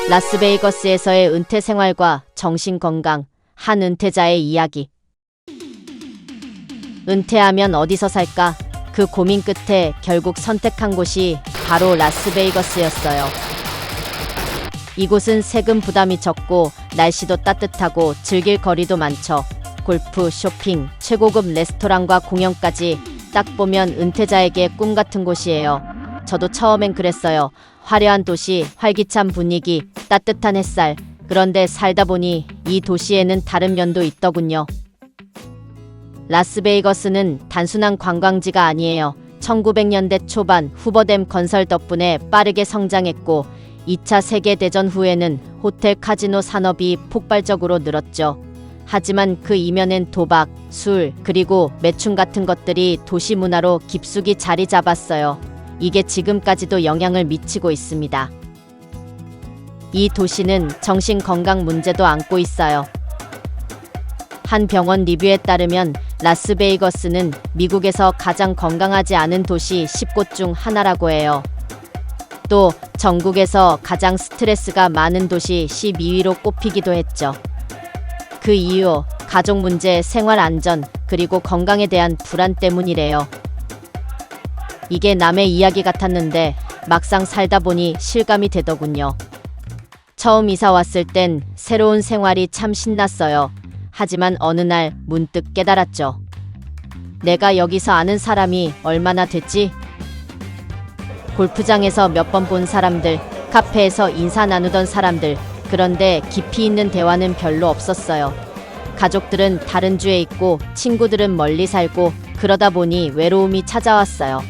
라스베이거스에서의 은퇴 생활과 정신 건강, 한 은퇴자의 이야기. 은퇴하면 어디서 살까? 그 고민 끝에 결국 선택한 곳이 바로 라스베이거스였어요. 이곳은 세금 부담이 적고 날씨도 따뜻하고 즐길 거리도 많죠. 골프, 쇼핑, 최고급 레스토랑과 공연까지 딱 보면 은퇴자에게 꿈 같은 곳이에요. 저도 처음엔 그랬어요. 화려한 도시, 활기찬 분위기, 따뜻한 햇살. 그런데 살다 보니 이 도시에는 다른 면도 있더군요. 라스베이거스는 단순한 관광지가 아니에요. 1900년대 초반 후버댐 건설 덕분에 빠르게 성장했고 2차 세계대전 후에는 호텔 카지노 산업이 폭발적으로 늘었죠. 하지만 그 이면엔 도박, 술, 그리고 매춘 같은 것들이 도시 문화로 깊숙이 자리 잡았어요. 이게 지금까지도 영향을 미치고 있습니다. 이 도시는 정신건강 문제도 안고 있어요. 한 병원 리뷰에 따르면 라스베이거스는 미국에서 가장 건강하지 않은 도시 10곳 중 하나라고 해요. 또 전국에서 가장 스트레스가 많은 도시 12위로 꼽히기도 했죠. 그 이유, 가족 문제, 생활 안전, 그리고 건강에 대한 불안 때문이래요. 이게 남의 이야기 같았는데 막상 살다 보니 실감이 되더군요. 처음 이사 왔을 땐 새로운 생활이 참 신났어요. 하지만 어느 날 문득 깨달았죠. 내가 여기서 아는 사람이 얼마나 됐지? 골프장에서 몇 번 본 사람들, 카페에서 인사 나누던 사람들, 그런데 깊이 있는 대화는 별로 없었어요. 가족들은 다른 주에 있고 친구들은 멀리 살고 그러다 보니 외로움이 찾아왔어요.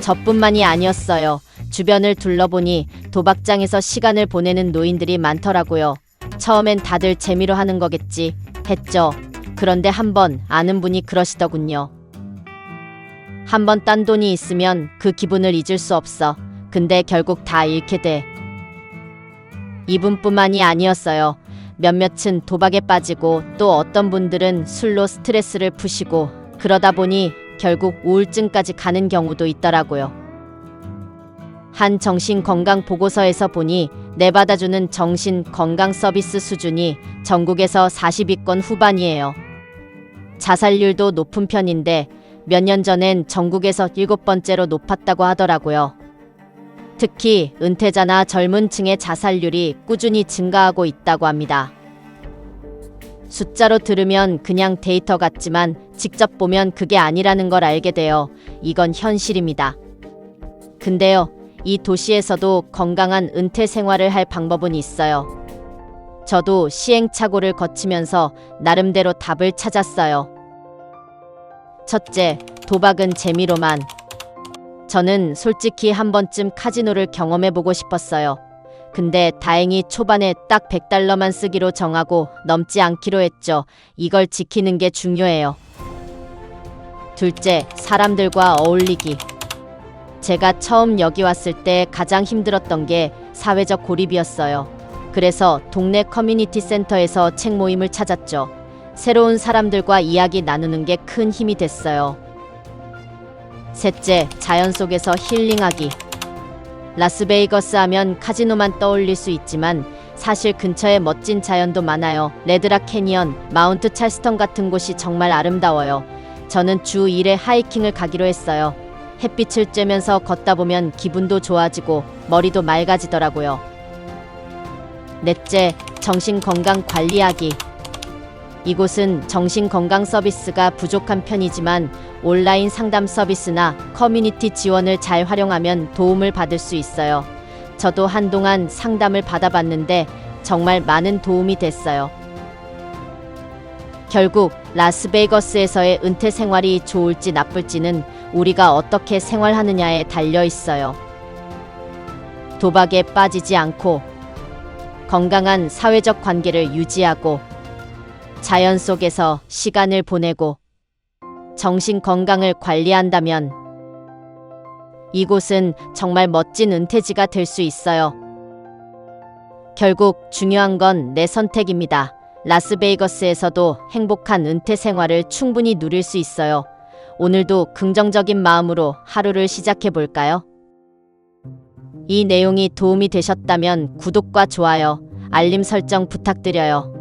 저뿐만이 아니었어요. 주변을 둘러보니 도박장에서 시간을 보내는 노인들이 많더라고요. 처음엔 다들 재미로 하는 거겠지 했죠. 그런데 한번 아는 분이 그러시더군요. 한번 딴 돈이 있으면 그 기분을 잊을 수 없어. 근데 결국 다 잃게 돼. 이분뿐만이 아니었어요. 몇몇은 도박에 빠지고 또 어떤 분들은 술로 스트레스를 푸시고 그러다 보니 결국 우울증까지 가는 경우도 있더라고요. 한 정신건강보고서에서 보니 내받아주는 정신건강 서비스 수준이 전국에서 40위권 후반이에요. 자살률도 높은 편인데 몇 년 전엔 전국에서 7번째로 높았다고 하더라고요. 특히 은퇴자나 젊은 층의 자살률이 꾸준히 증가하고 있다고 합니다. 숫자로 들으면 그냥 데이터 같지만 직접 보면 그게 아니라는 걸 알게 돼요. 이건 현실입니다. 근데요, 이 도시에서도 건강한 은퇴 생활을 할 방법은 있어요. 저도 시행착오를 거치면서 나름대로 답을 찾았어요. 첫째, 도박은 재미로만. 저는 솔직히 한 번쯤 카지노를 경험해보고 싶었어요. 근데 다행히 초반에 딱 $100만 쓰기로 정하고 넘지 않기로 했죠. 이걸 지키는 게 중요해요. 둘째, 사람들과 어울리기. 제가 처음 여기 왔을 때 가장 힘들었던 게 사회적 고립이었어요. 그래서 동네 커뮤니티 센터에서 책 모임을 찾았죠. 새로운 사람들과 이야기 나누는 게 큰 힘이 됐어요. 셋째, 자연 속에서 힐링하기. 라스베이거스 하면 카지노만 떠올릴 수 있지만 사실 근처에 멋진 자연도 많아요. 레드락 캐니언, 마운트 찰스턴 같은 곳이 정말 아름다워요. 저는 주 1회 하이킹을 가기로 했어요. 햇빛을 쬐면서 걷다 보면 기분도 좋아지고 머리도 맑아지더라고요. 넷째, 정신건강 관리하기. 이곳은 정신건강 서비스가 부족한 편이지만 온라인 상담 서비스나 커뮤니티 지원을 잘 활용하면 도움을 받을 수 있어요. 저도 한동안 상담을 받아봤는데 정말 많은 도움이 됐어요. 결국 라스베이거스에서의 은퇴 생활이 좋을지 나쁠지는 우리가 어떻게 생활하느냐에 달려 있어요. 도박에 빠지지 않고 건강한 사회적 관계를 유지하고 자연 속에서 시간을 보내고 정신 건강을 관리한다면 이곳은 정말 멋진 은퇴지가 될 수 있어요. 결국 중요한 건 내 선택입니다. 라스베이거스에서도 행복한 은퇴 생활을 충분히 누릴 수 있어요. 오늘도 긍정적인 마음으로 하루를 시작해 볼까요? 이 내용이 도움이 되셨다면 구독과 좋아요, 알림 설정 부탁드려요.